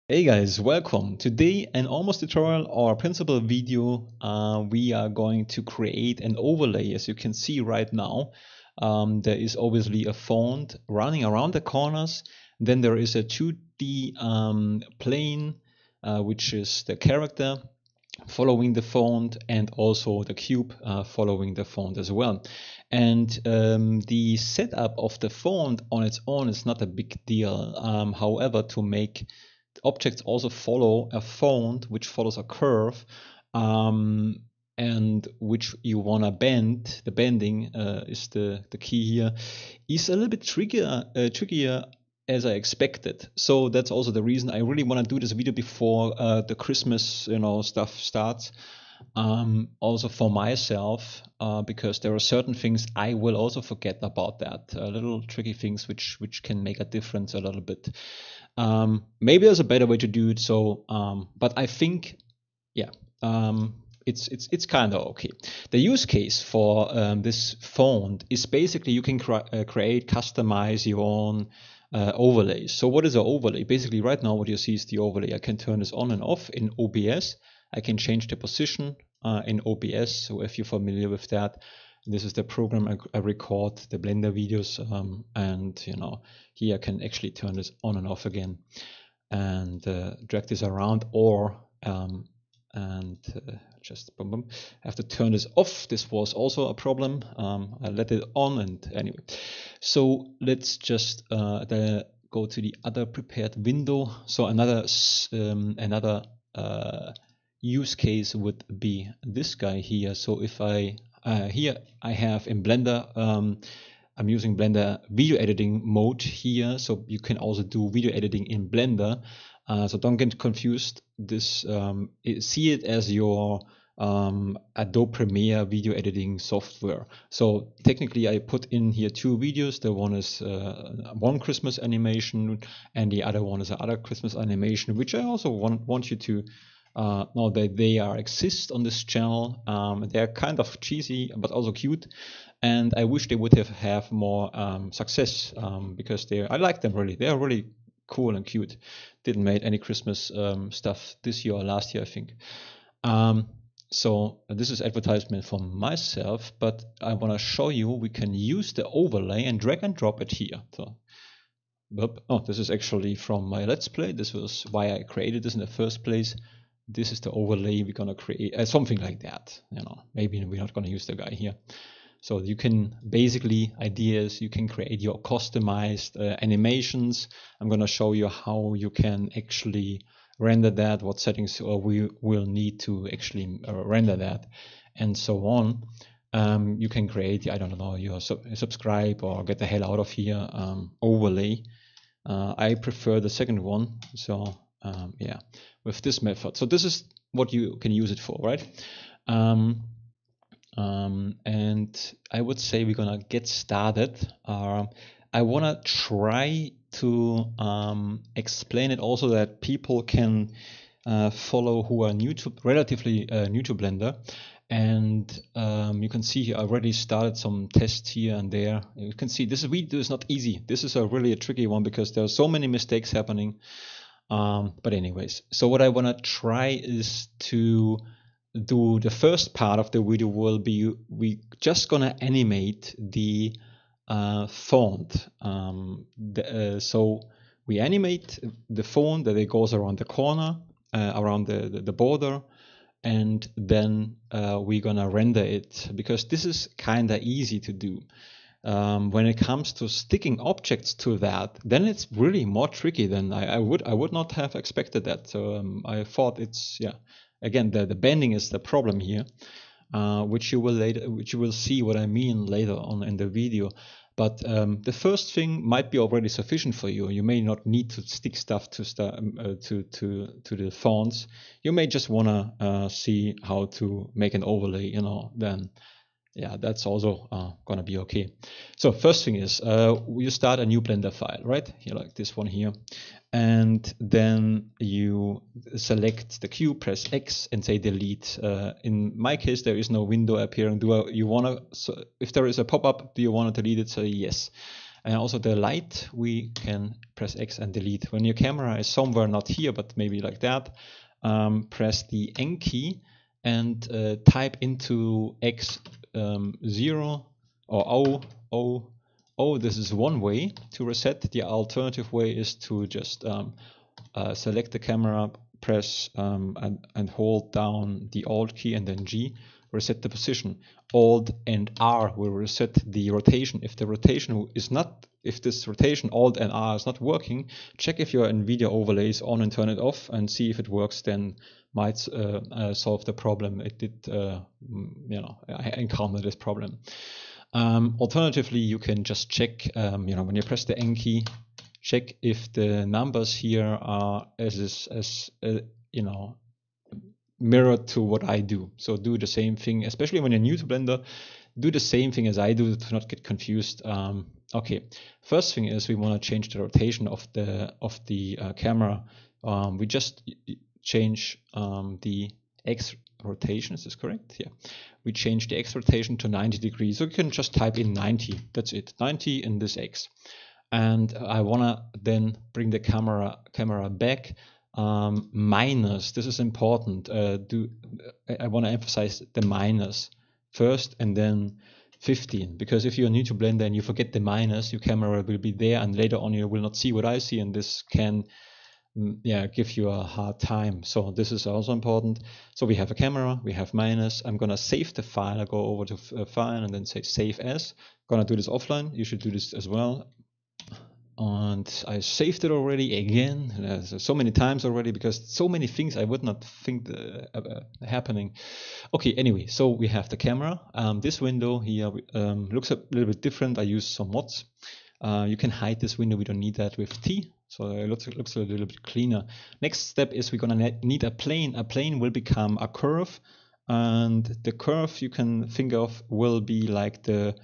Hey guys, welcome. Today, an almost tutorial or principal video, we are going to create an overlay. As you can see right now, there is obviously a font running around the corners. Then there is a 2D plane, which is the character following the font, and also the cube following the font as well. And the setup of the font on its own is not a big deal. However, to make objects also follow a font which follows a curve, and which you want to bend. The bending is the key here, is a little bit trickier as I expected. So that's also the reason I really want to do this video before the Christmas stuff starts. Also for myself, because there are certain things I will also forget about that, little tricky things which can make a difference a little bit. Maybe there's a better way to do it. So, but I think, yeah, it's kind of okay. The use case for this font is basically you can create, customize your own overlays. So what is an overlay? Basically, right now what you see is the overlay. I can turn this on and off in OBS. I can change the position in OBS. So if you're familiar with that, this is the program I record the Blender videos, and here I can actually turn this on and off again, and drag this around, or just boom, boom. I have to turn this off. This was also a problem. I let it on, and anyway. So let's just go to the other prepared window. So another use case would be this guy here. So if I here I have in Blender, I'm using Blender video editing mode here, so you can also do video editing in Blender. So don't get confused. This see it as your Adobe Premiere video editing software. So technically I put in here two videos. The one is one Christmas animation, and the other one is another Christmas animation, which I also want you to know that they exist on this channel. They're kind of cheesy but also cute, and I wish they would have more success, because I like them really. They are really cool and cute. Didn't make any Christmas stuff this year or last year, I think. So this is advertisement for myself, but I want to show you we can use the overlay and drag and drop it here. So, oh, this is actually from my Let's Play. This was why I created this in the first place. This is the overlay we're gonna create, something like that. Maybe we're not gonna use the guy here. So you can basically, ideas, you can create your customized animations. I'm gonna show you how you can actually render that, what settings we will need to actually render that, and so on. You can create, I don't know, your subscribe or get the hell out of here overlay. I prefer the second one. So yeah, with this method. So this is what you can use it for, right? And I would say we're gonna get started. I wanna try to explain it also that people can follow who are relatively new to Blender. And you can see here I already started some tests here and there. You can see this video is not easy. This is really a tricky one because there are so many mistakes happening. But anyways, so what I want to try is to do the first part of the video will be we just gonna animate the font. So we animate the font that it goes around the corner, around the border, and then we're gonna render it, because this is kind of easy to do. When it comes to sticking objects to that, then it's really more tricky than I would not have expected that. So I thought it's, yeah, again, the bending is the problem here, which you will see what I mean later on in the video. But the first thing might be already sufficient for you. You may not need to stick stuff to the fonts. You may just wanna see how to make an overlay. Then yeah, that's also gonna be okay. So first thing is you start a new Blender file, right? Here, like this one here, and then you select the cube, press X, and say delete. In my case, there is no window appearing. If there is a pop-up, do you want to delete it? Say yes. And also the light, we can press X and delete. When your camera is somewhere not here, but maybe like that, press the N key and type into X 0 or O. This is one way to reset. The alternative way is to just select the camera, press and hold down the Alt key and then G, reset the position. Alt and R will reset the rotation. If the rotation is not, if this rotation Alt and R is not working, check if your NVIDIA overlay is on and turn it off and see if it works. Then might solve the problem. It did, I encountered this problem. Alternatively, you can just check, when you press the N key, check if the numbers here are mirrored to what I do. So do the same thing, especially when you're new to Blender, do the same thing as I do to not get confused. Okay, first thing is we want to change the rotation of the camera. We just change the X rotation. Is this correct? Yeah. We change the X rotation to 90 degrees. So you can just type in 90. That's it. 90 in this X. And I want to then bring the camera back minus. This is important. I want to emphasize the minus first and then 15, because if you're new to Blender and you forget the minus, your camera will be there and later on you will not see what I see, and this can give you a hard time. So this is also important. So we have a camera, we have minus. I'm gonna save the file. I go over to file and then say save as. I'm gonna do this offline. You should do this as well. And I saved it already again, so many times already, because so many things I would not think happening. Okay, anyway, so we have the camera. This window here looks a little bit different. I use some mods. You can hide this window. We don't need that with T. So it looks a little bit cleaner. Next step is we're gonna need a plane. A plane will become a curve, and the curve you can think of will be like the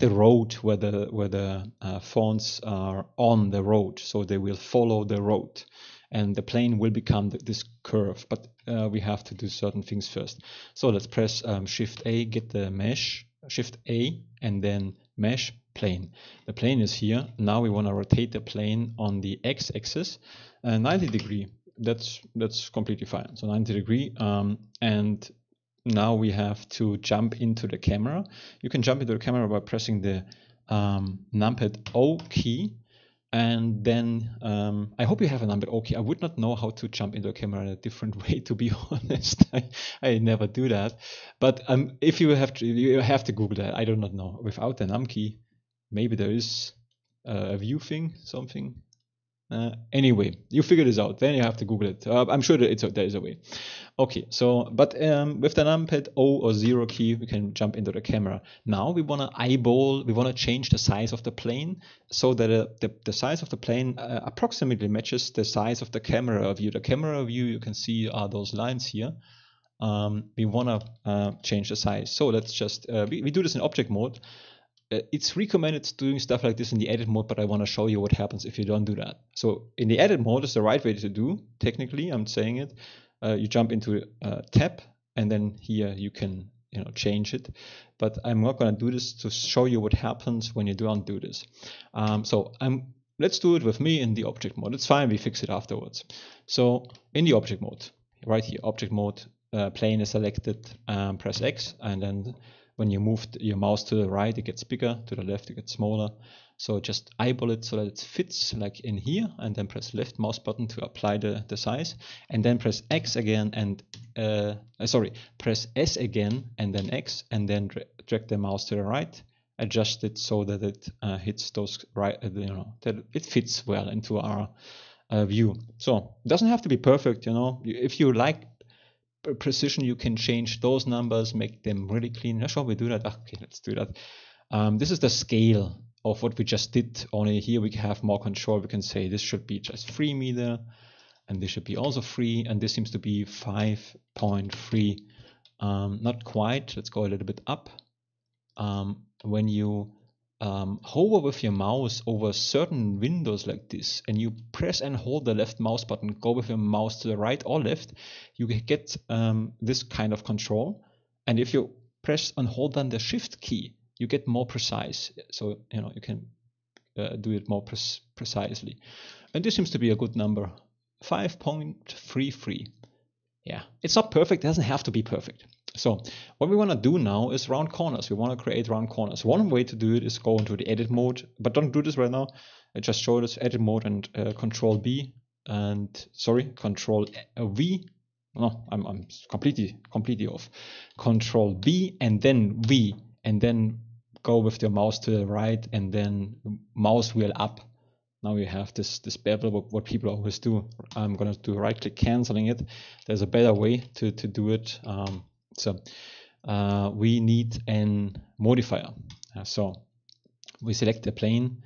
road where the fonts are on the road, so they will follow the road, and the plane will become this curve. But we have to do certain things first. So let's press Shift A, get the mesh, Shift A, and then mesh plane. The plane is here. Now we want to rotate the plane on the x-axis 90 degree. That's completely fine. So 90 degree, and now we have to jump into the camera. You can jump into the camera by pressing the numpad O key, and then I hope you have a numpad O key. I would not know how to jump into a camera in a different way, to be honest. I never do that. But if you have to Google that. I do not know. Without the num key, maybe there is a view thing, something. Anyway, you figure this out. Then you have to Google it. I'm sure that there is a way. Okay, so but with the numpad O or 0 key, we can jump into the camera. Now we want to eyeball. We want to change the size of the plane so that the size of the plane approximately matches the size of the camera view. The camera view you can see are those lines here. We want to change the size. So let's just we do this in object mode. It's recommended doing stuff like this in the edit mode, but I want to show you what happens if you don't do that. So in the edit mode is the right way to do. Technically, I'm saying it. You jump into tab, and then here you can change it. But I'm not going to do this to show you what happens when you don't do this. Let's do it with me in the object mode. It's fine. We fix it afterwards. So in the object mode, right here, object mode, plane is selected. Press X, and then when you move your mouse to the right, it gets bigger. To the left, it gets smaller. So just eyeball it so that it fits like in here, and then press left mouse button to apply the size, and then press X again and press S again and then X, and then drag the mouse to the right. Adjust it so that it hits those right, that it fits well into our view. So it doesn't have to be perfect, If you like precision, you can change those numbers, make them really clean. Shall we do that? Okay, let's do that. This is the scale of what we just did, only here we have more control. We can say this should be just 3 meter, and this should be also 3, and this seems to be 5.3. Not quite. Let's go a little bit up. When you hover with your mouse over certain windows like this, and you press and hold the left mouse button, go with your mouse to the right or left, you get this kind of control. And if you press and hold down the Shift key, you get more precise. So you can do it more precisely. And this seems to be a good number, 5.33. Yeah, it's not perfect, it doesn't have to be perfect. So what we want to do now is round corners. We want to create round corners. One way to do it is go into the edit mode, but don't do this right now. I just show this edit mode and Control B and Control V. No, I'm completely off. Control B and then V, and then go with your mouse to the right and then mouse wheel up. Now you have this bevel, what people always do. I'm going to do right-click canceling it. There's a better way to do it. So we need an modifier. So we select the plane.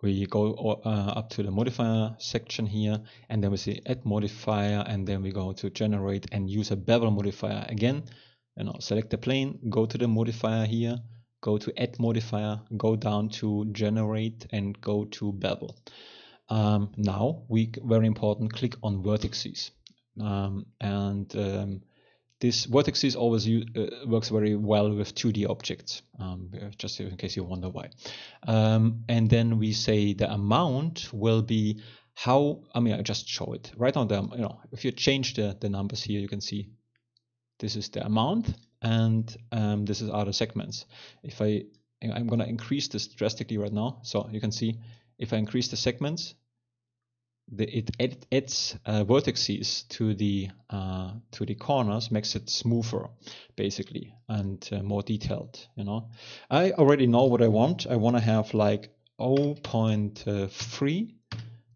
We go up to the modifier section here, and then we say add modifier, and then we go to generate and use a bevel modifier again. And I'll select the plane, go to the modifier here, go to add modifier, go down to generate and go to bevel. Now we, very important, click on vertices. This vertices always works very well with 2D objects, just in case you wonder why. And then we say the amount will be how, I just show it. Right on the, if you change the numbers here, you can see this is the amount, and this is other segments. If I'm going to increase this drastically right now, so you can see if I increase the segments, it adds vertices to the corners, makes it smoother basically and more detailed. I already know what I want. I want to have like 0.3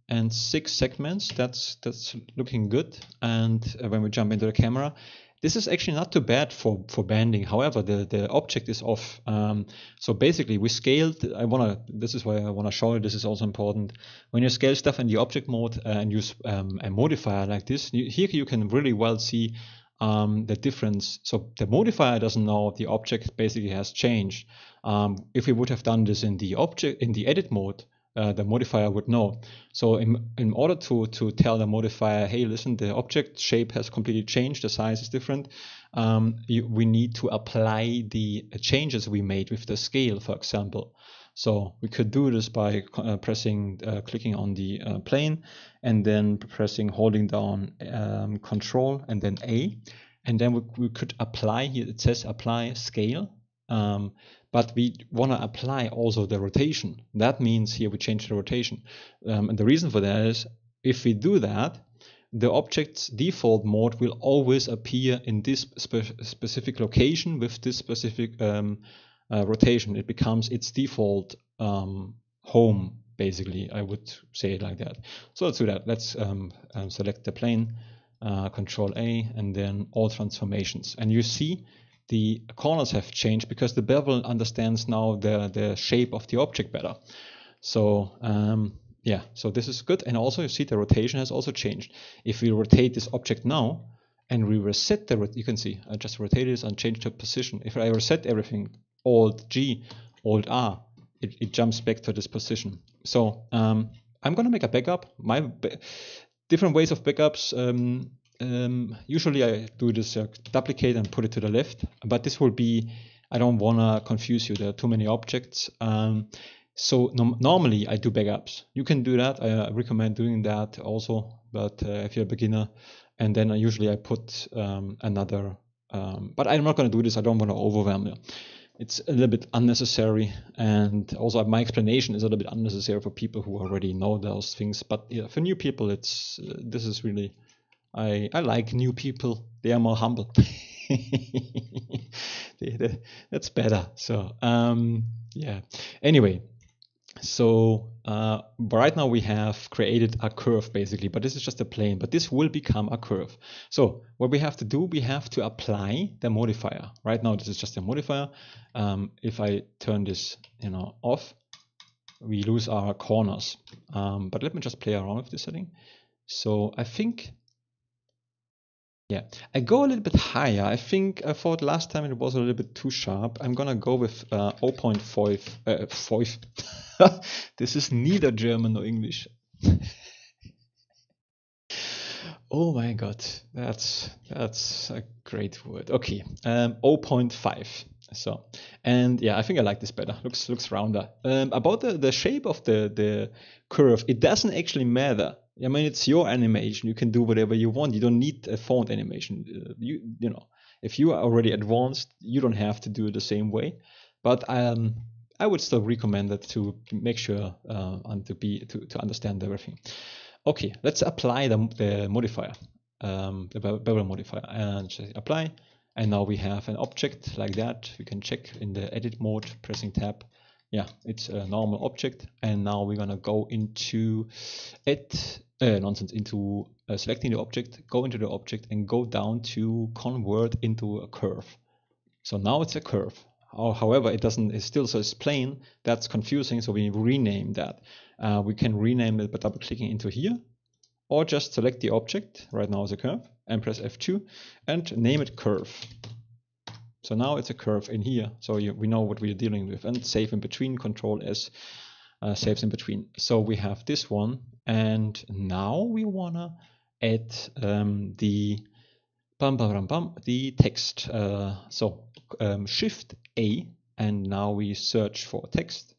and 6 segments. That's looking good. And when we jump into the camera, this is actually not too bad for banding. However, the object is off. So basically we scaled, this is why I want to show you, this is also important. When you scale stuff in the object mode and use a modifier like this, here you can really well see the difference. So the modifier doesn't know the object basically has changed. If we would have done this in the edit mode, the modifier would know. So in order to tell the modifier, hey, listen, the object shape has completely changed, the size is different, we need to apply the changes we made with the scale, for example. So we could do this by clicking on the plane and then holding down Control and then A, and then we could apply, here it says apply scale. But we want to apply also the rotation. That means here we change the rotation. And the reason for that is if we do that, the object's default mode will always appear in this specific location with this specific rotation. It becomes its default home, basically. I would say it like that. So let's do that. Let's select the plane, Control A, and then all transformations. And you see the corners have changed because the bevel understands now the shape of the object better. So yeah, so this is good. And also you see the rotation has also changed. If we rotate this object now and we reset you can see I just rotated this and changed the position. If I reset everything, Alt G, Alt R, it jumps back to this position. So I'm going to make a backup. Different ways of backups. Usually I do this duplicate and put it to the left, but this will be, I don't want to confuse you, there are too many objects. So normally I do backups. You can do that, I recommend doing that also, but if you're a beginner, and then usually I put another, but I'm not going to do this, I don't want to overwhelm you. It's a little bit unnecessary, and also my explanation is a little bit unnecessary for people who already know those things, but yeah, for new people this is really, I like new people. They are more humble. That's better. So yeah. Anyway, so right now we have created a curve basically, but this is just a plane. But this will become a curve. So what we have to do, we have to apply the modifier. Right now this is just a modifier. If I turn this, off, we lose our corners. But let me just play around with this setting. So I think. Yeah, I go a little bit higher. I thought last time it was a little bit too sharp. I'm gonna go with 0.5. This is neither German nor English. Oh my god, that's a great word. Okay, 0.5. So, and yeah, I think I like this better. Looks rounder. About the shape of the curve, it doesn't actually matter. I mean, it's your animation. You can do whatever you want. You don't need a font animation. You know, if you are already advanced, you don't have to do it the same way. But I would still recommend it to make sure and to understand everything. Okay, let's apply the modifier, the bevel modifier, and apply. And now we have an object like that. We can check in the edit mode, pressing tab. Yeah, it's a normal object. And now we're gonna go into selecting the object, go into the object and go down to convert into a curve. So now it's a curve. However, it still says plane. That's confusing, so we rename that. We can rename it by double clicking into here, or just select the object, right now it's a curve, and press F2 and name it curve. So now it's a curve in here, so we know what we're dealing with, and save in between, Control S saves in between. So we have this one, and now we wanna add the text. Shift A, and now we search for text.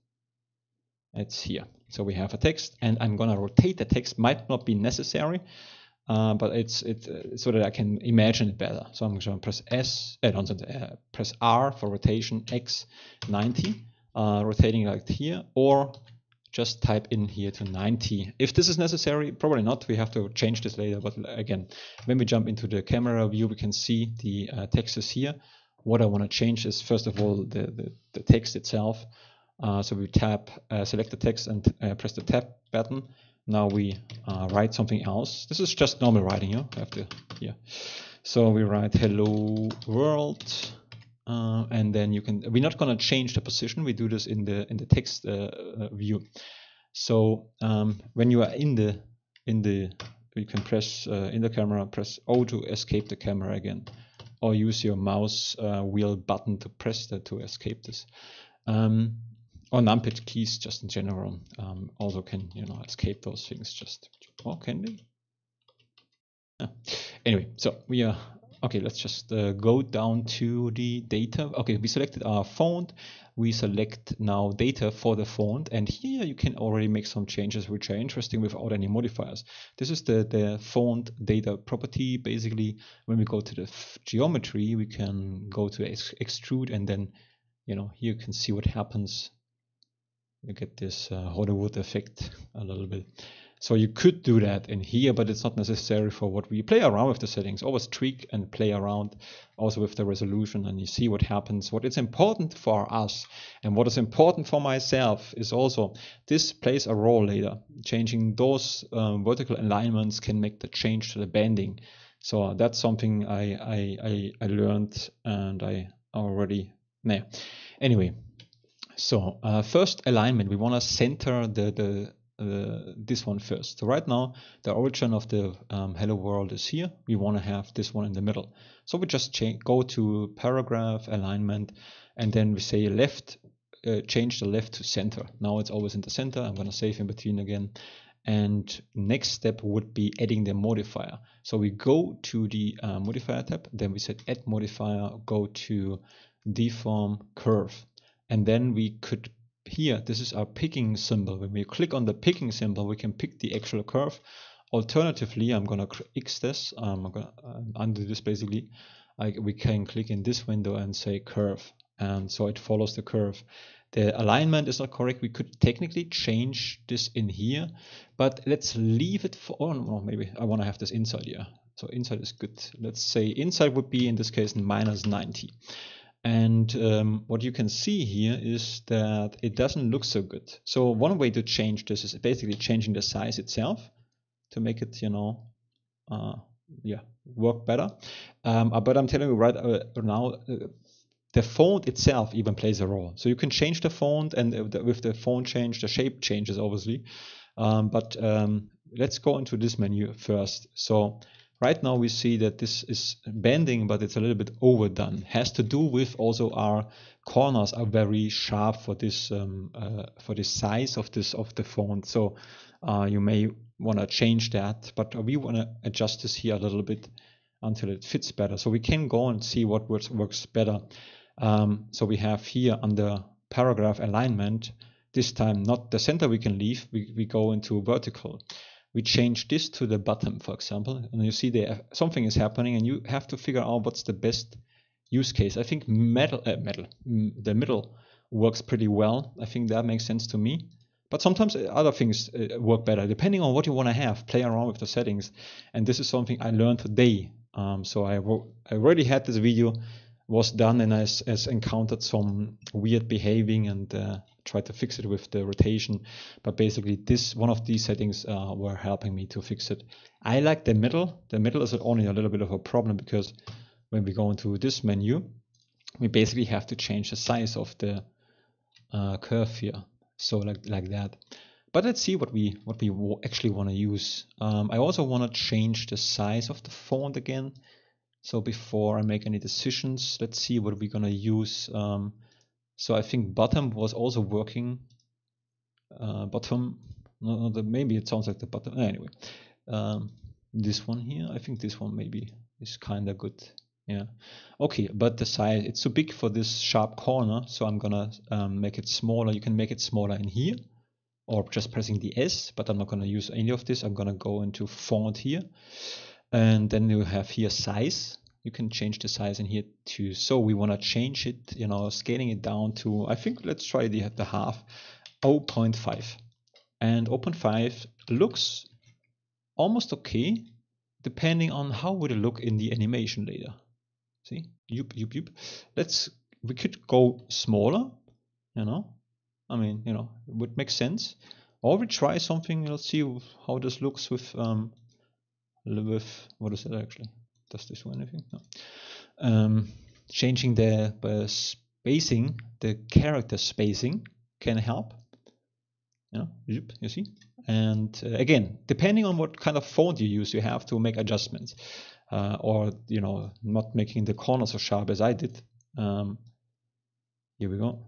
It's here. So we have a text, and I'm gonna rotate the text. Might not be necessary, but it's so that I can imagine it better. So I'm gonna press press R for rotation, X 90, rotating like here, or just type in here to 90. If this is necessary, probably not. We have to change this later. But again, when we jump into the camera view, we can see the text is here. What I want to change is first of all the text itself. So we select the text and press the tab button. Now we write something else. This is just normal writing, So we write hello world, and then we're not gonna change the position. We do this in the text view. So when you are you can press in the camera, press O to escape the camera again, or use your mouse wheel button to press that to escape this. Or numpad keys just in general also can escape those things. Can they? Yeah. Anyway, so we are okay. Let's just go down to the data. Okay, we selected our font. We select now data for the font, and here you can already make some changes which are interesting without any modifiers. This is the font data property. Basically, when we go to the geometry, we can go to extrude, and then here you can see what happens. You get this Hollywood effect a little bit. So you could do that in here, but it's not necessary for what we play around with the settings. Always tweak and play around also with the resolution, and you see what happens. What is important for us and what is important for myself is also this plays a role later. Changing those vertical alignments can make the change to the bending. So that's something I learned, and I already anyway. So first alignment, we want to center this one first. So right now the origin of the hello world is here. We want to have this one in the middle. So we just go to paragraph alignment, and then we say left, change the left to center. Now it's always in the center. I'm going to save in between again. And next step would be adding the modifier. So we go to the modifier tab, then we set add modifier, go to deform curve. And then we could, here, this is our picking symbol. When we click on the picking symbol, we can pick the actual curve. Alternatively, I'm going to X this, I'm going to undo this basically. We can click in this window and say curve. And so it follows the curve. The alignment is not correct. We could technically change this in here, but let's leave it for, oh no, maybe I want to have this inside here. So inside is good. Let's say inside would be in this case -90. And what you can see here is that it doesn't look so good. So one way to change this is basically changing the size itself to make it, work better. But I'm telling you right now, the font itself even plays a role. So you can change the font, and with the font change, the shape changes obviously. Let's go into this menu first. So right now we see that this is bending, but it's a little bit overdone. Has to do with also our corners are very sharp for this size of the font. So you may want to change that, but we want to adjust this here a little bit until it fits better. So we can go and see what works better. So we have here under paragraph alignment, this time not the center we can leave, we go into vertical. We change this to the bottom, for example, and you see there something is happening, and you have to figure out what's the best use case. I think the middle works pretty well. I think that makes sense to me. But sometimes other things work better, depending on what you want to have. Play around with the settings. And this is something I learned today. So I already had this video, was done, and I encountered some weird behaving and tried to fix it with the rotation. But basically, one of these settings were helping me to fix it. I like the middle. The middle is only a little bit of a problem because when we go into this menu, we basically have to change the size of the curve here. So like that. But let's see what we actually want to use. I also want to change the size of the font again. So before I make any decisions, let's see what we're gonna use. So I think bottom was also working. Bottom, no, maybe it sounds like the bottom. Anyway, this one here, I think this one maybe is kind of good. Yeah. Okay, but the size, it's too big for this sharp corner, so I'm gonna make it smaller. You can make it smaller in here, or just pressing the S, but I'm not gonna use any of this. I'm gonna go into font here, and then you have here size. You can change the size in here too. So we wanna change it, scaling it down to, I think let's try the half, 0.5. And 0.5 looks almost okay, depending on how would it look in the animation later. See, we could go smaller, I mean, it would make sense. Or we try something, let's see how this looks with what is it actually? Does this do anything? No. Changing the spacing, the character spacing can help. You see? And again, depending on what kind of font you use, you have to make adjustments. Or not making the corners so sharp as I did. Here we go.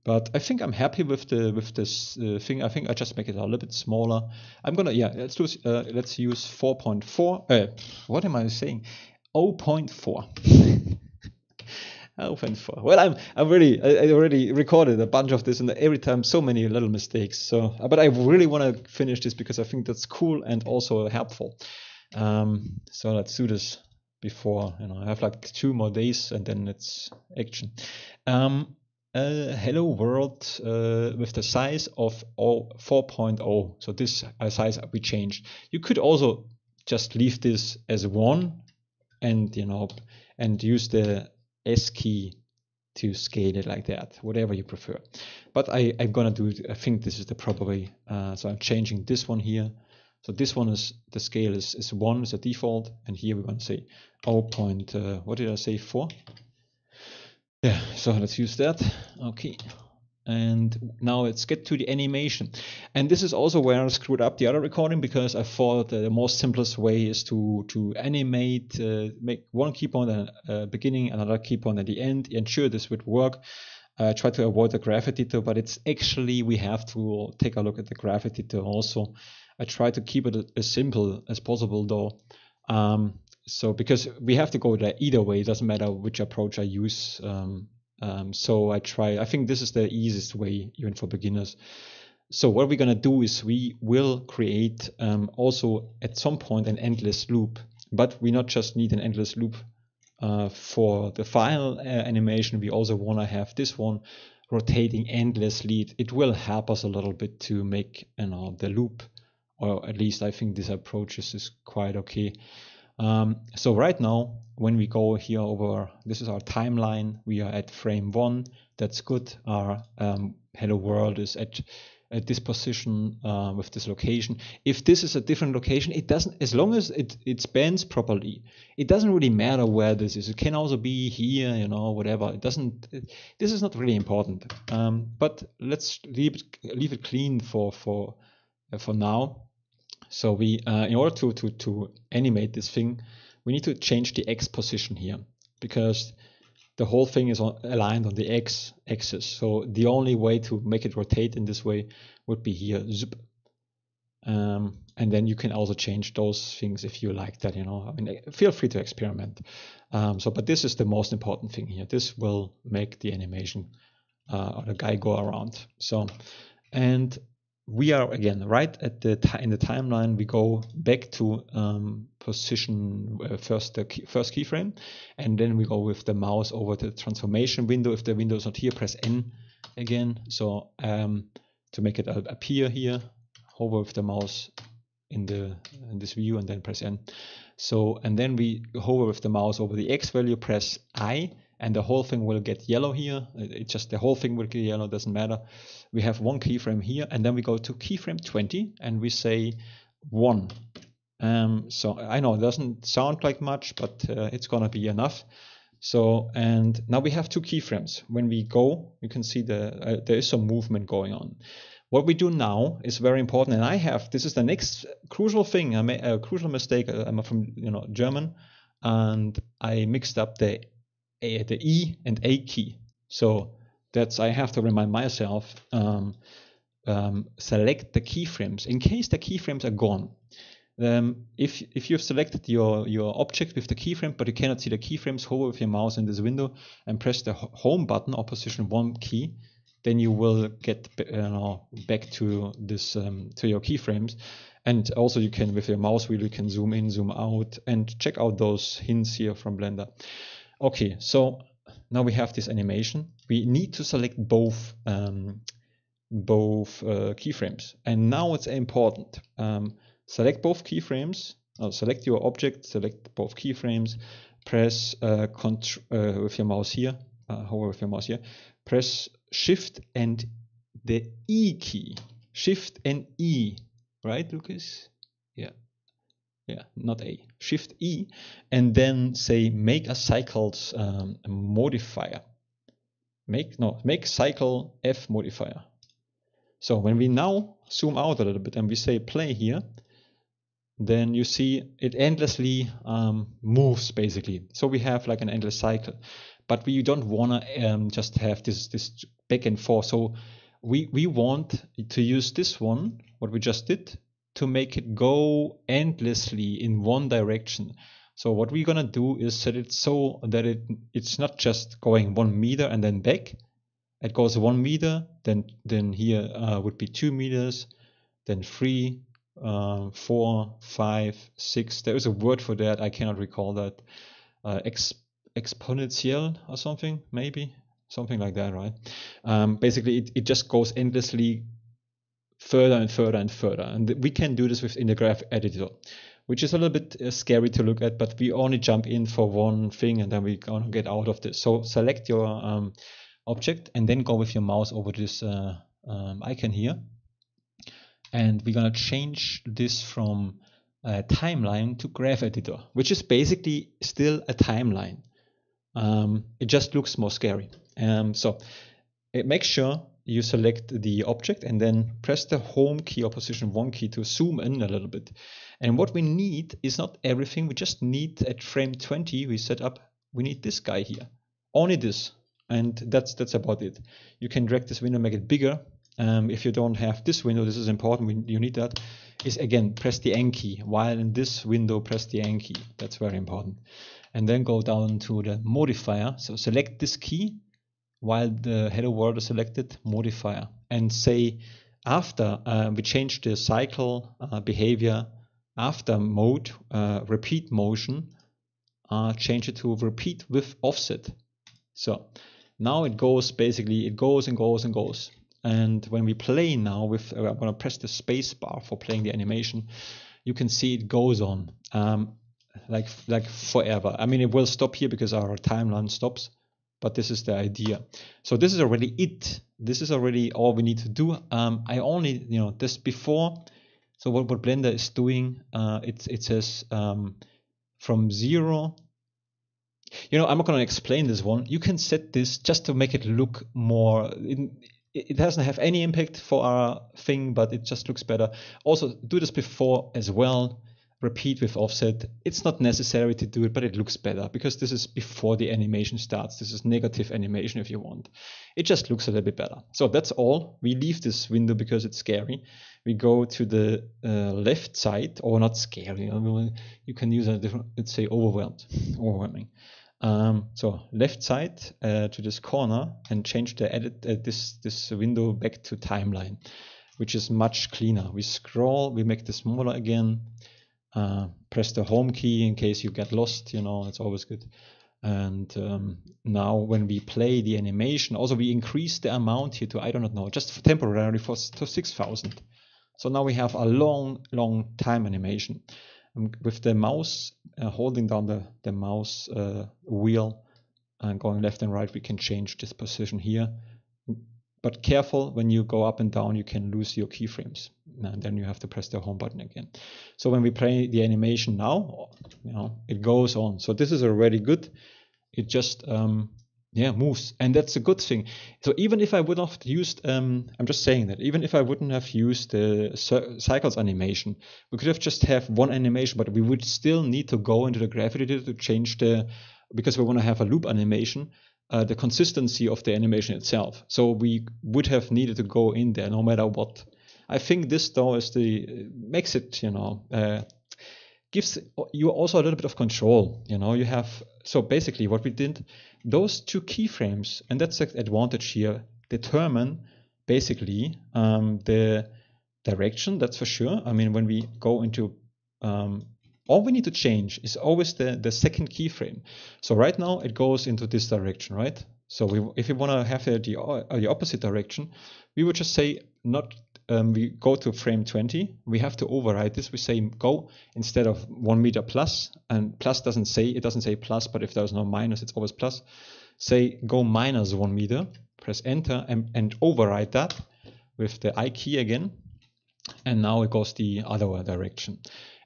But I think I'm happy with this thing. I think I just make it a little bit smaller. I'm gonna let's use 4.4. What am I saying? 0.4. 0.4. Well, I already recorded a bunch of this, and every time so many little mistakes. So, but I really want to finish this because I think that's cool and also helpful. So let's do this before I have like 2 more days and then it's action. Hello world with the size of 4.0. So this size we changed. You could also just leave this as 1 and and use the S key to scale it like that, whatever you prefer. But I'm gonna do it. I think this is the proper way. So I'm changing this one here. So this one is the scale is 1 is a default, and here we're going to say 0. What did I say? 4? Yeah. So let's use that. Okay. And now let's get to the animation. And this is also where I screwed up the other recording because I thought the most simplest way is to animate, make one key point at the beginning, another key point at the end. Ensure this would work. Try to avoid the graph editor, but it's actually we have to take a look at the graph editor also. I try to keep it as simple as possible though. So because we have to go there either way, it doesn't matter which approach I use. So I think this is the easiest way even for beginners. So what we're gonna do is we will create also at some point an endless loop, but we not just need an endless loop for the final animation. We also want to have this one rotating endlessly. It will help us a little bit to make the loop, or at least I think this approach is quite okay. So right now, when we go here over, this is our timeline. We are at frame 1. That's good. Our hello world is at this position with this location. If this is a different location, it doesn't, as long as it spans properly, it doesn't really matter where this is. It can also be here, whatever. It doesn't. This is not really important. But let's leave it clean for now. So we, in order to animate this thing, we need to change the X position here because the whole thing is aligned on the X axis. So the only way to make it rotate in this way would be here. Zip. And then you can also change those things if you like that, I mean, feel free to experiment. But this is the most important thing here. This will make the animation or the guy go around. And we are again right at in the timeline. We go back to position first the first keyframe, and then we go with the mouse over the transformation window. If the window is not here, press N again. So to make it appear here, hover with the mouse in this view and then press N. And then we hover with the mouse over the X value, press I, and the whole thing will get yellow here. It's just the whole thing will get yellow, doesn't matter. We have one keyframe here, and then we go to keyframe 20 and we say 1. So I know it doesn't sound like much, but it's gonna be enough. And now we have 2 keyframes. When we go, you can see there is some movement going on. What we do now is very important, and this is the next crucial thing. I made a crucial mistake. I'm from German, and I mixed up the E and A key. So I have to remind myself, select the keyframes in case the keyframes are gone. If you've selected your object with the keyframe, but you cannot see the keyframes, hover with your mouse in this window and press the home button or position 1 key. Then you will get back to this to your keyframes, and also you can with your mouse wheel you can zoom in, zoom out, and check out those hints here from Blender. Okay, so now we have this animation. We need to select both keyframes, and now it's important. Select both keyframes. Select your object. Select both keyframes. Press with your mouse here. Hover with your mouse here. Press Shift and the E key. Shift and E, right, Lucas? Yeah, not A. Shift E, and then say make a cycles modifier. Make cycle F modifier. So when we now zoom out a little bit and we say play here, then you see it endlessly moves basically. So we have like an endless cycle. But we don't want to just have this back and forth. So we want to use this one, what we just did, to make it go endlessly in one direction. So what we're gonna do is set it so that it's not just going 1 meter and then back. It goes 1 meter, then here would be 2 meters, then 3, 4, 5, 6. There is a word for that. I cannot recall that. Exponential or something, maybe something like that, right? Basically it just goes endlessly further and further and further, and we can do this within the graph editor, which is a little bit scary to look at, but we only jump in for one thing and then we're gonna get out of this. So select your object and then go with your mouse over this icon here, and we're gonna change this from timeline to graph editor, which is basically still a timeline. It just looks more scary. So make sure you select the object and then press the home key or position 1 key to zoom in a little bit. And what we need is not everything. We just need at frame 20 we need this guy here, only this, and that's about it. You can drag this window, make it bigger. If you don't have this window, this is important, you need that, is again press the N key, while in this window press the N key. That's very important. And then go down to the modifier. So select this key while the hello world is selected, modifier, and say after we change the cycle behavior after mode, repeat motion, change it to repeat with offset. So now it goes basically, it goes and goes and goes. And when we play now with, I'm going to press the space bar for playing the animation, you can see it goes on like forever. I mean, it will stop here because our timeline stops, but this is the idea. So this is already it. This is already all we need to do. I only, this before. So what Blender is doing, it says from 0. I'm not going to explain this one. You can set this just to make it look more. It doesn't have any impact for our thing, but it just looks better. Also, do this before as well. repeat with offset. It's not necessary to do it, but it looks better because this is before the animation starts. This is negative animation if you want. It just looks a little bit better. So that's all. We leave this window because it's scary. We go to the left side, or not scary. You can use a different, let's say overwhelming. So left side to this corner and change the edit this window back to timeline, which is much cleaner. We scroll, we make this smaller again. Press the home key in case you get lost, you know, it's always good. And now when we play the animation, also we increase the amount here to, I don't know, just temporarily to 6,000. So now we have a long time animation. With the mouse, holding down the mouse wheel and going left and right, we can change this position here. But careful, when you go up and down, you can lose your keyframes. And then you have to press the home button again. So when we play the animation now, you know, it goes on. So this is already good. It just moves, and that's a good thing. So even if I would have used, I'm just saying that, even if I wouldn't have used the cycles animation, we could have just have one animation, but we would still need to go into the graph editor to change because we want to have a loop animation, the consistency of the animation itself. So we would have needed to go in there no matter what. I think this though makes it, you know, gives you also a little bit of control. You know, you have, so basically what we did, those two keyframes, and that's the advantage here, determine basically the direction, that's for sure. I mean, when we go into, all we need to change is always the second keyframe. So right now it goes into this direction, right? So if we want to have the opposite direction, we would just say we go to frame 20. We have to override this. We say go instead of 1 meter plus, and plus doesn't say plus, but if there's no minus, it's always plus. Say go minus 1 meter. Press enter and override that with the I key again, and now it goes the other direction.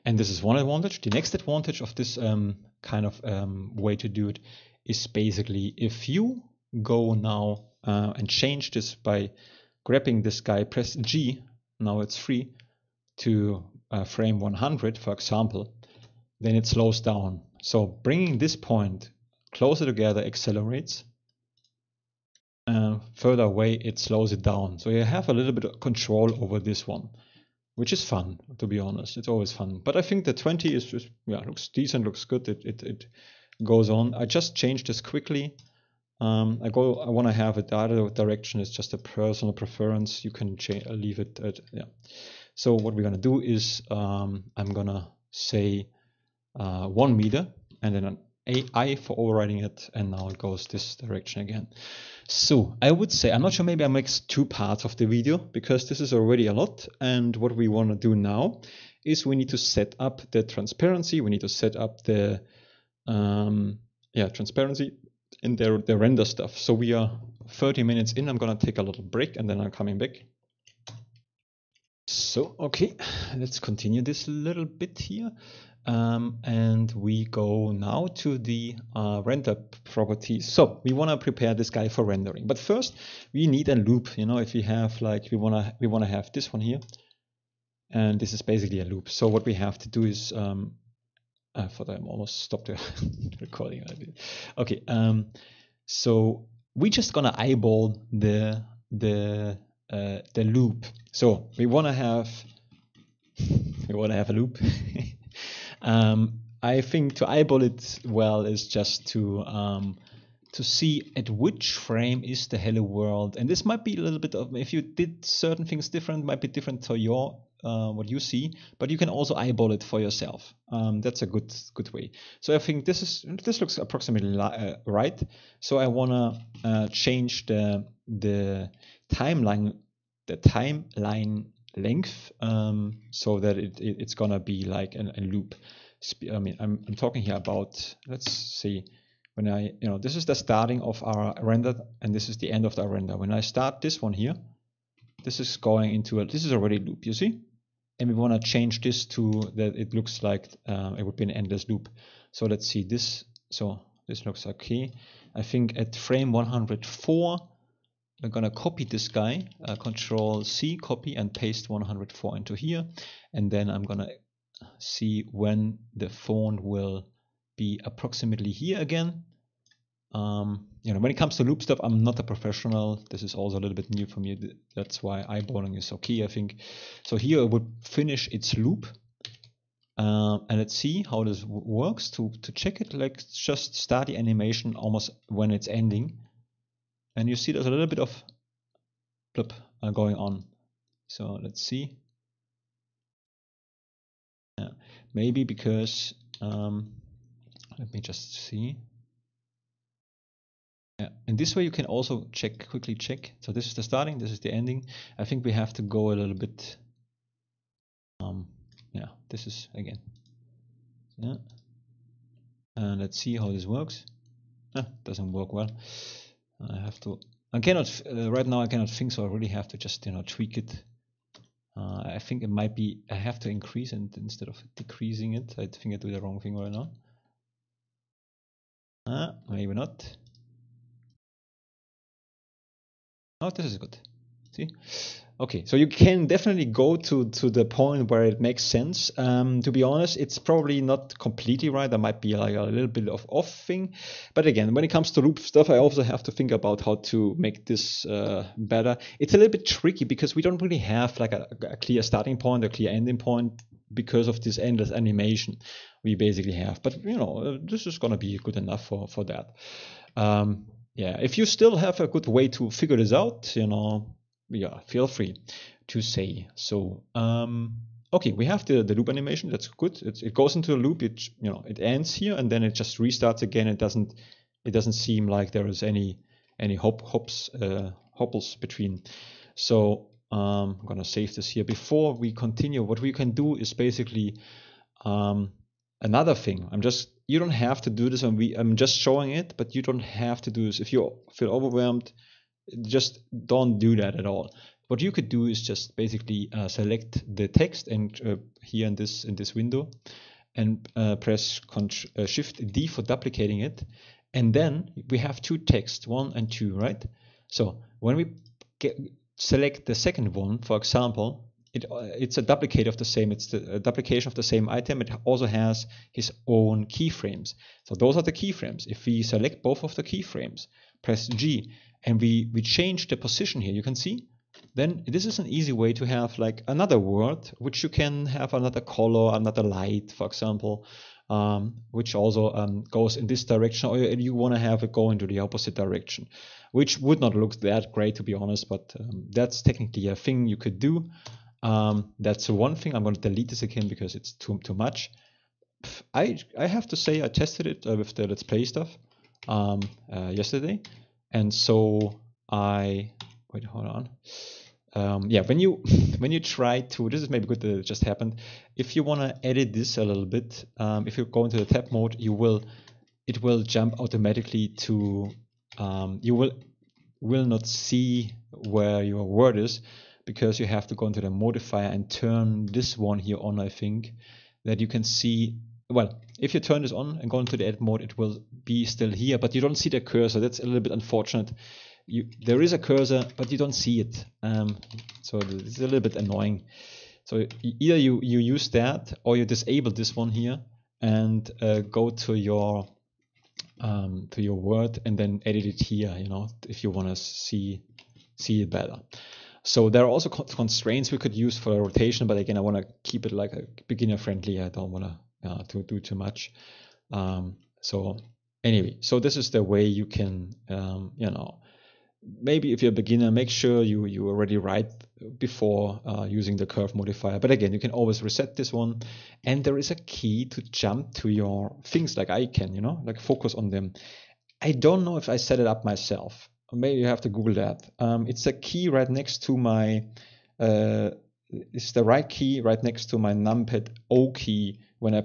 And this is one advantage. The next advantage of this kind of way to do it is basically if you go now and change this by grabbing this guy, press G, now it's free, to frame 100, for example, then it slows down. So bringing this point closer together accelerates. Further away, it slows it down. So you have a little bit of control over this one, which is fun, to be honest. It's always fun. But I think the 20 is just, yeah, looks decent, looks good. It goes on. I just changed this quickly. I want to have it the other direction. It's just a personal preference. You can leave it at, yeah. So what we're gonna do is I'm gonna say 1 meter and then an I for overriding it, and now it goes this direction again. So I would say, I'm not sure, maybe I mix two parts of the video because this is already a lot. And what we want to do now is we need to set up the transparency. We need to set up the transparency in the render stuff. So we are 30 minutes in. I'm gonna take a little break and then I'm coming back. So okay, let's continue this little bit here, and we go now to the render properties. So we want to prepare this guy for rendering, but first we need a loop. You know, if we have like we wanna have this one here, and this is basically a loop. So what we have to do is I thought I almost stopped the recording. Okay, so we're just gonna eyeball the loop. So we want to have a loop. I think to eyeball it well is just to see at which frame is the hello world, and this might be a little bit of, if you did certain things different, might be different to your what you see, but you can also eyeball it for yourself. That's a good way. So I think this looks approximately right. So I want to change the timeline length so that it's gonna be like a loop. I mean, I'm talking here about, let's see, when this is the starting of our render and this is the end of the render. When I start this one here, this is going into this is already loop, you see? And we want to change this to that it looks like it would be an endless loop. So let's see this. So this looks okay. I think at frame 104, we're gonna copy this guy, Control C, copy and paste 104 into here. And then I'm gonna see when the phone will be approximately here again. You know, when it comes to loop stuff, I'm not a professional. This is also a little bit new for me. That's why eyeballing is okay, I think. So here it would finish its loop. And let's see how this works to check it. Like, just start the animation almost when it's ending. And you see there's a little bit of blip going on. So let's see. Yeah, maybe because, let me just see. Yeah, and this way you can also quickly check. So this is the starting, this is the ending. I think we have to go a little bit. Yeah, this is again. Yeah. And let's see how this works. Doesn't work well. I cannot, right now I cannot think, so I really have to just, you know, tweak it. I think it might be, I have to increase it instead of decreasing it. I think I do the wrong thing right now. Maybe not. Oh, this is good. See? Okay, so you can definitely go to the point where it makes sense. To be honest, it's probably not completely right. There might be like a little bit of off thing. But again, when it comes to loop stuff, I also have to think about how to make this better. It's a little bit tricky because we don't really have like a clear starting point, a clear ending point because of this endless animation we basically have. But you know, this is gonna be good enough for that. Yeah, if you still have a good way to figure this out, you know, yeah, feel free to say so. Okay, we have the loop animation. That's good. It goes into a loop. It, you know, it ends here and then it just restarts again. It doesn't seem like there is any hobbles between. So I'm gonna save this here. Before we continue, what we can do is basically another thing. You don't have to do this, and I'm just showing it, but you don't have to do this. If you feel overwhelmed, just don't do that at all. What you could do is just basically select the text and here in this window, and press Shift D for duplicating it, and then we have two texts, 1 and 2, right? So when we select the second one, for example, it's a duplicate of the same. It's the duplication of the same item. It also has his own keyframes. So those are the keyframes. If we select both of the keyframes, press G, and we change the position here, you can see, then this is an easy way to have like another word, which you can have another color, another light, for example, which also goes in this direction, or you want to have it go into the opposite direction, which would not look that great, to be honest, but that's technically a thing you could do. That's one thing. I'm going to delete this again because it's too much. I have to say I tested it with the Let's Play stuff yesterday, and so wait, hold on. Yeah, when you try to, this is maybe good that it just happened. If you want to edit this a little bit, if you go into the tab mode, it will jump automatically to you will not see where your word is, because you have to go into the modifier and turn this one here on. I think that you can see, well, if you turn this on and go into the edit mode, it will be still here, but you don't see the cursor. That's a little bit unfortunate. There is a cursor, but you don't see it. So it's a little bit annoying. So either you use that, or you disable this one here and go to your word and then edit it here, you know, if you want to see it better. So there are also constraints we could use for rotation, but again, I want to keep it like a beginner friendly. I don't want to do too much. So anyway, so this is the way you can, you know, maybe if you're a beginner, make sure you already write before using the curve modifier. But again, you can always reset this one. And there is a key to jump to your things like I can, you know, like focus on them. I don't know if I set it up myself. Maybe you have to Google that. It's a key right next to my, it's the right key right next to my numpad O key. When I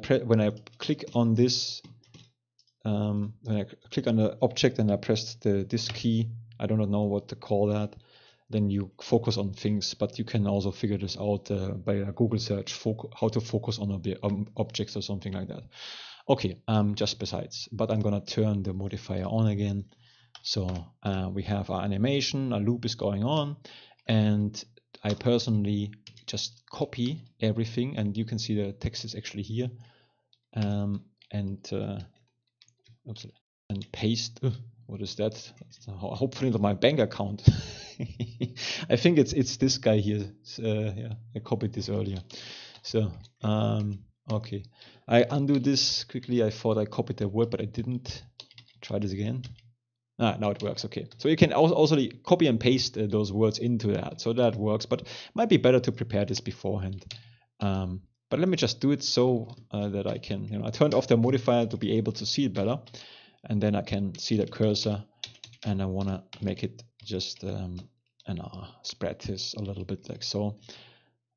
click on this, when I click on the object and I press this key, I do not know what to call that, then you focus on things, but you can also figure this out by a Google search, how to focus on objects or something like that. Okay, just besides, but I'm gonna turn the modifier on again. So we have our animation, a loop is going on, and I personally just copy everything, and you can see the text is actually here, and paste. What is that? Hopefully not my bank account. I think it's this guy here. Yeah, I copied this earlier. So okay, I undo this quickly. I thought I copied the word, but I didn't. Try this again. Now it works. Okay, so you can also copy and paste those words into that, so that works. But it might be better to prepare this beforehand. But let me just do it so that I can, I turned off the modifier to be able to see it better, and then I can see the cursor, and I want to make it just spread this a little bit like so.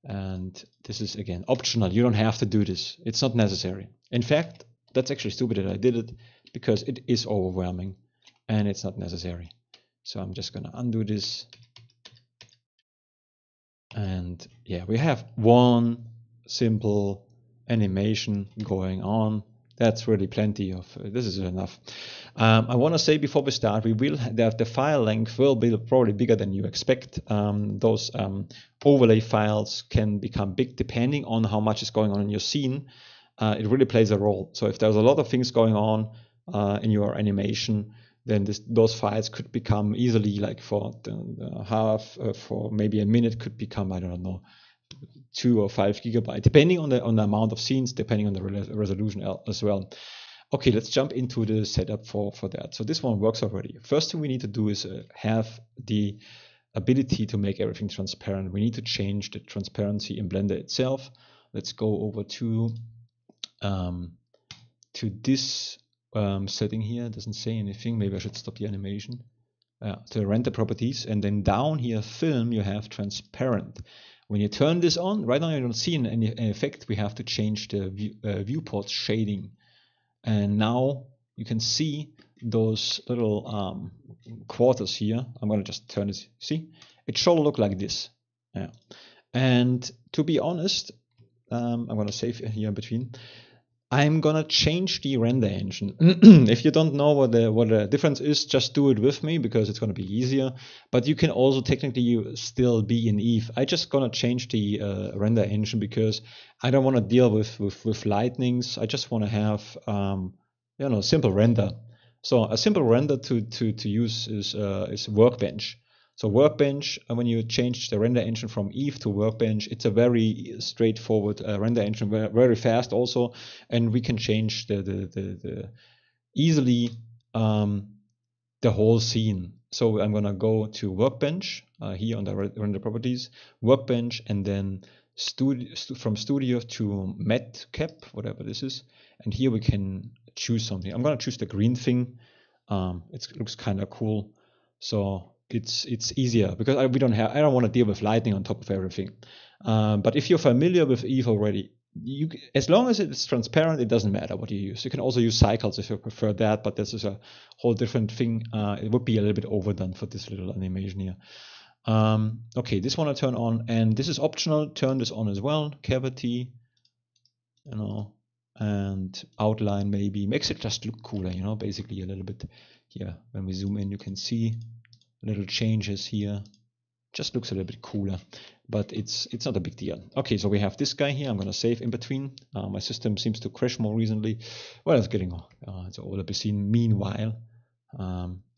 And this is again optional. You don't have to do this. It's not necessary. In fact, that's actually stupid that I did it, because it is overwhelming and it's not necessary. So I'm just gonna undo this. And yeah, we have one simple animation going on. That's really plenty of, this is enough. I want to say before we start, the file length will be probably bigger than you expect. Those overlay files can become big depending on how much is going on in your scene. It really plays a role. So if there's a lot of things going on in your animation, then those files could become easily, like for half, for maybe a minute, could become, I don't know, 2 or 5 gigabytes, depending on the amount of scenes, depending on the resolution as well. Okay, let's jump into the setup for that. So this one works already. First thing we need to do is have the ability to make everything transparent. We need to change the transparency in Blender itself. Let's go over to this setting here. It doesn't say anything. Maybe I should stop the animation. To render properties, and then down here, film, you have transparent. When you turn this on, right now you don't see any effect. We have to change the viewport shading, and now you can see those little quarters here. I'm going to just turn it. See, it should look like this. Yeah. And to be honest, I'm going to save here in between. I'm gonna change the render engine. If you don't know what the difference is, just do it with me, because it's gonna be easier. But you can also technically still be in Eve. I just gonna change the render engine because I don't want to deal with lightnings. I just want to have simple render. So a simple render to use is Workbench. So Workbench, when you change the render engine from Eve to Workbench, it's a very straightforward render engine, very fast also, and we can change the easily the whole scene. So I'm gonna go to Workbench here on the render properties, Workbench, and then from Studio to Matcap, whatever this is, and here we can choose something. I'm gonna choose the green thing. It looks kind of cool. So it's easier because I don't want to deal with lighting on top of everything. But if you're familiar with Eve already, as long as it's transparent, it doesn't matter what you use. You can also use cycles if you prefer that, but this is a whole different thing. It would be a little bit overdone for this little animation here. Okay, this one I turn on, and this is optional. Turn this on as well. Cavity, and outline maybe makes it just look cooler. Basically a little bit here. When we zoom in, you can see little changes here. Just looks a little bit cooler, but it's not a big deal. Okay, so we have this guy here. I'm gonna save in between. My system seems to crash more recently. Well, it's getting it's all a bit seen meanwhile.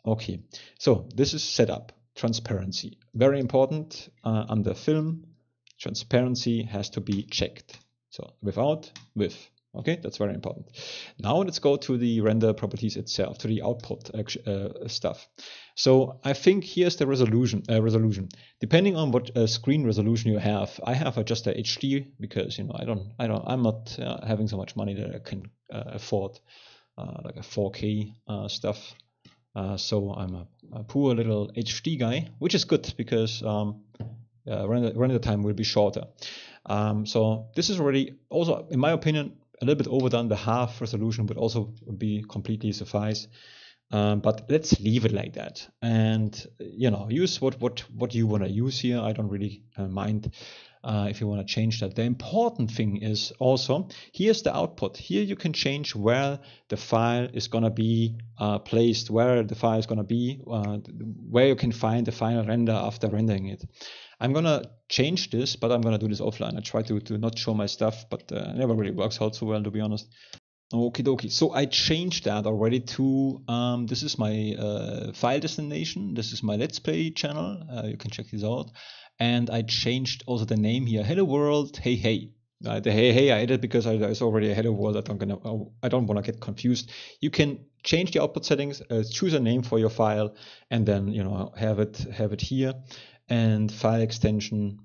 Okay, so this is setup. Transparency, very important. Under film, transparency has to be checked. So without, with. Okay, that's very important. Now let's go to the render properties itself, to the output stuff. So I think here's the resolution. Depending on what screen resolution you have, I have just a HD because I'm not having so much money that I can afford like a 4K stuff. So I'm a poor little HD guy, which is good because render time will be shorter. So this is already also, in my opinion, a little bit overdone. The half resolution would also be completely suffice. But let's leave it like that, and use what you want to use here. I don't really mind if you want to change that. The important thing is also, here's the output. Here you can change where the file is going to be placed, where the file is going to be, where you can find the final render after rendering it. I'm gonna change this, but I'm gonna do this offline. I try to not show my stuff, but never really works out so well, to be honest. Okie dokie. So I changed that already to this is my file destination. This is my Let's Play channel. You can check this out. And I changed also the name here. Hello world. Hey hey. The hey hey I added because there's already a hello world. I don't want to get confused. You can change the output settings. Choose a name for your file, and then have it here. And file extension.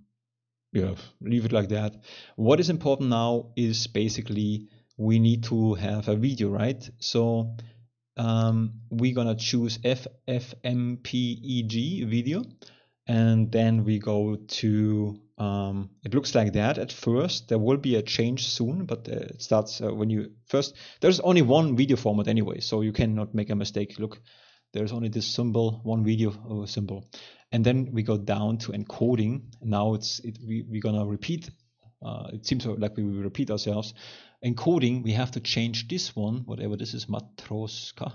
Yeah, leave it like that. What is important now is basically we need to have a video, right? So we're gonna choose FFmpeg video, and then we go to it looks like that at first. There will be a change soon, but it starts when you first. There's only one video format anyway, so you cannot make a mistake. Look, there's only this symbol, one video symbol, and then we go down to encoding. Now we're gonna repeat. It seems like we will repeat ourselves. Encoding, we have to change this one, whatever this is, Matroska,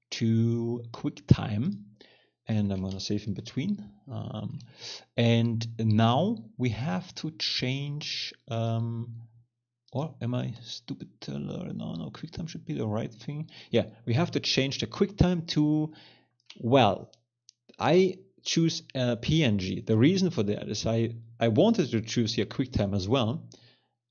to QuickTime, and I'm gonna save in between. And now we have to change. Or am I stupid? No, QuickTime should be the right thing. Yeah, we have to change the QuickTime to, well, I choose PNG. The reason for that is I wanted to choose here QuickTime as well,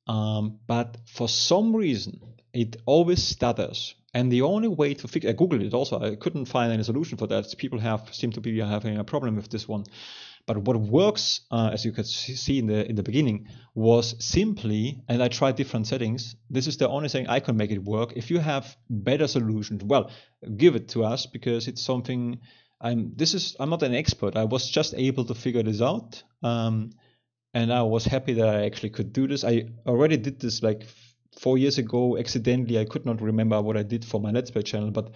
but for some reason it always stutters. And the only way to fix, I googled it also, I couldn't find any solution for that. People seem to be having a problem with this one. But what works, as you could see in the beginning, was simply, and I tried different settings. This is the only thing I can make it work. If you have better solutions, well, give it to us, because it's something. I'm not an expert. I was just able to figure this out, and I was happy that I actually could do this. I already did this like 4 years ago accidentally. I could not remember what I did for my Let's Play channel, but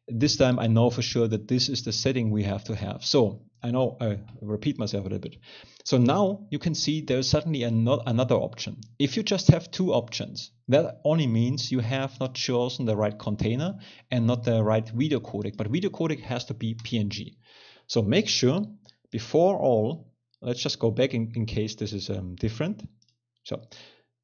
this time I know for sure that this is the setting we have to have. So I know I repeat myself a little bit. So now you can see there's suddenly another option. If you just have two options, that only means you have not chosen the right container and not the right video codec. But video codec has to be PNG. So make sure before all, let's just go back in case this is different. So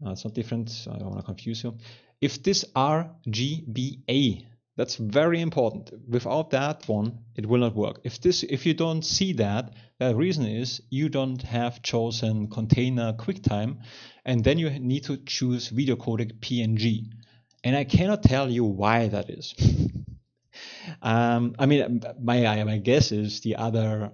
it's not different. So I don't want to confuse you. If this RGBA, that's very important. Without that one, it will not work. If you don't see that, the reason is you don't have chosen container QuickTime, and then you need to choose video codec PNG. And I cannot tell you why that is. I mean, my guess is the other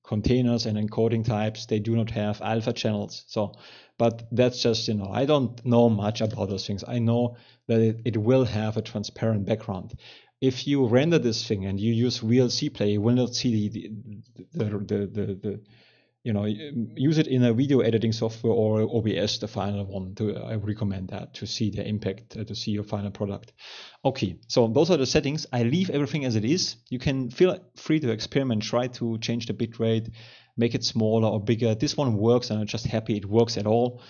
containers and encoding types, they do not have alpha channels. So, but that's just, I don't know much about those things. I know that it will have a transparent background. If you render this thing and you use VLC Play, you will not see the use it in a video editing software or OBS, the final one. I recommend that to see the impact, to see your final product. Okay, so those are the settings. I leave everything as it is. You can feel free to experiment, try to change the bitrate, make it smaller or bigger. This one works, and I'm just happy it works at all.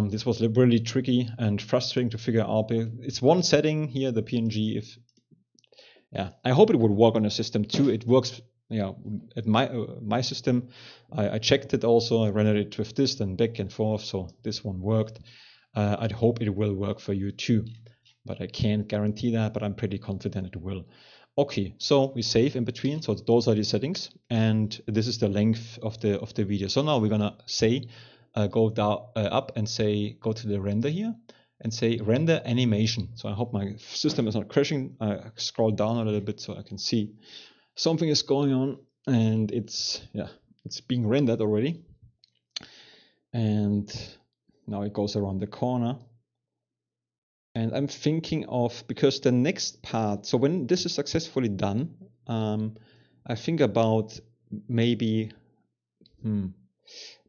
This was really tricky and frustrating to figure out. It's one setting here, the PNG. I hope it would work on a system too. It works. At my system, I checked it also. I rendered it with this, then back and forth. So this one worked. I'd hope it will work for you too, but I can't guarantee that. But I'm pretty confident it will. Okay, so we save in between. So those are the settings, and this is the length of the video. So now we're gonna say go down up and say go to the render here and say render animation. So I hope my system is not crashing. I scroll down a little bit so I can see something is going on, and it's being rendered already. And now it goes around the corner. And I'm thinking of, because the next part, so when this is successfully done, I think about maybe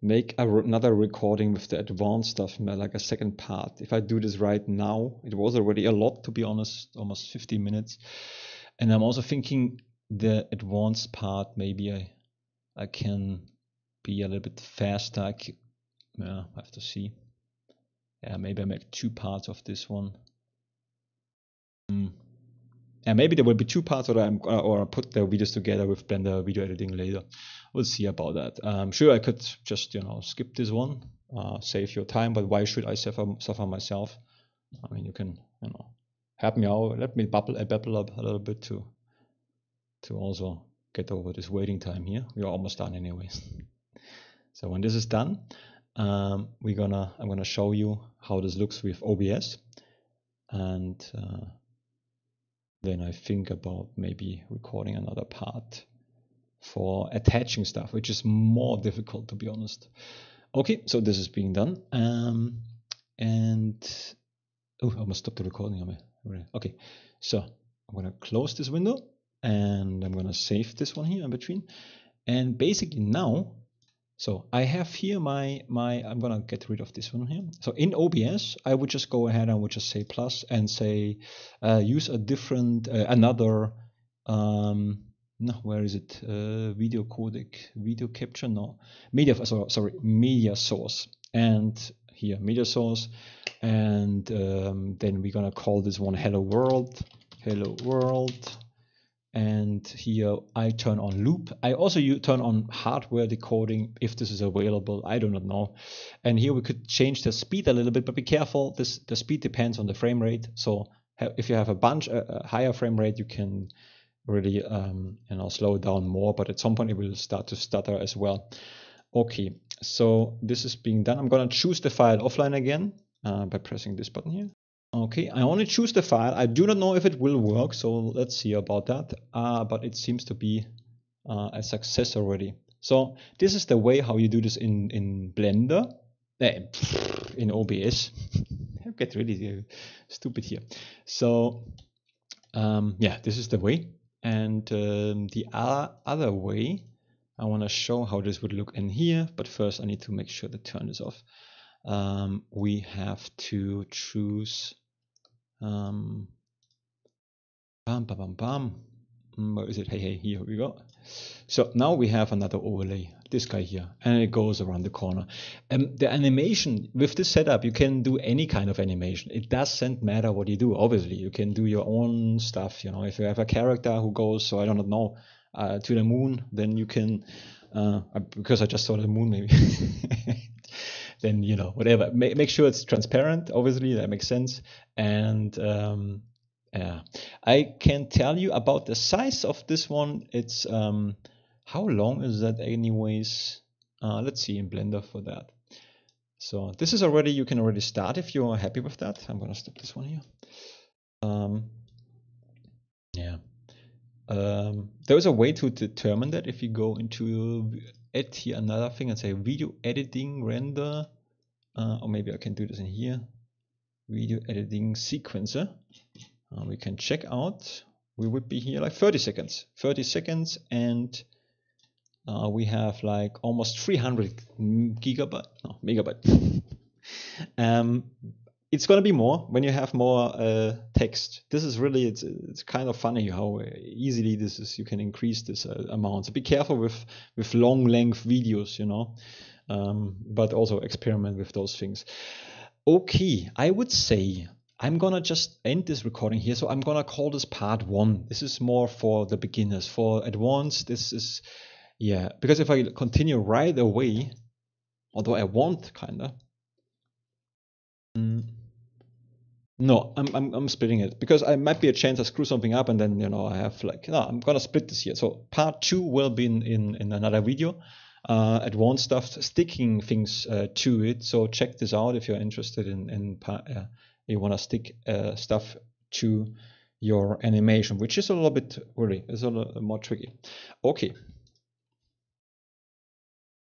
make another recording with the advanced stuff, like a second part. If I do this right now, it was already a lot, to be honest, almost 50 minutes. And I'm also thinking the advanced part, maybe I can be a little bit faster. I have to see. Yeah, maybe I make 2 parts of this one. And maybe there will be 2 parts, or put the videos together with Blender video editing later. We'll see about that. I'm sure I could just, skip this one, save your time, but why should I suffer myself? I mean, you can, help me out, let me babble up a little bit to also get over this waiting time here. We're almost done anyways. So when this is done, I'm gonna show you how this looks with OBS, and then I think about maybe recording another part for attaching stuff, which is more difficult, to be honest. Okay, so this is being done, and oh, I almost stopped the recording. Okay, so I'm gonna close this window, and I'm gonna save this one here in between, and basically now, so I have here I'm gonna get rid of this one here. So in OBS, I would just go ahead and would just say plus and say use a different another no, where is it? Video codec, video capture, no, media source, and here media source, and then we're gonna call this one hello world, and here I turn on loop. I also turn on hardware decoding if this is available. I do not know. And here we could change the speed a little bit, but be careful. The speed depends on the frame rate. So if you have a higher frame rate, you can really slow it down more. But at some point it will start to stutter as well. Okay, so this is being done. I'm gonna choose the file offline again by pressing this button here. Okay, I only choose the file. I do not know if it will work, so let's see about that. But it seems to be a success already. So this is the way how you do this in Blender, in OBS. I get really stupid here. So yeah, this is the way. And the other way, I want to show how this would look in here. But first, I need to make sure to turn this off. We have to choose. Where is it? Hey, here we go. So now we have another overlay, this guy here, and it goes around the corner. The animation with this setup, you can do any kind of animation. It doesn't matter what you do. Obviously, you can do your own stuff. If you have a character who goes, so I don't know, to the moon, then you can. Because I just saw the moon, maybe. Then whatever. Make sure it's transparent. Obviously, that makes sense. And I can tell you about the size of this one. It's how long is that anyways? Let's see in Blender for that. So this is already, you can already start if you're happy with that. I'm gonna stop this one here. Yeah. There is a way to determine that if you go into add here another thing and say video editing render, or maybe I can do this in here, video editing sequencer. We can check out, we would be here like 30 seconds, and we have like almost 300 megabyte. It's going to be more when you have more text. This is really, it's kind of funny how easily this is. You can increase this amount. So be careful with long length videos, but also experiment with those things. Okay, I would say I'm gonna just end this recording here. So I'm gonna call this part 1. This is more for the beginners. For advanced, this is, yeah, because if I continue right away, although I won't, kinda. No, I'm splitting it because I might be a chance I screw something up and then I have like, no, I'm gonna split this here. So part 2 will be in another video. Advanced stuff, sticking things to it. So check this out if you're interested in you want to stick stuff to your animation, which is a little bit really, is a little more tricky. Okay.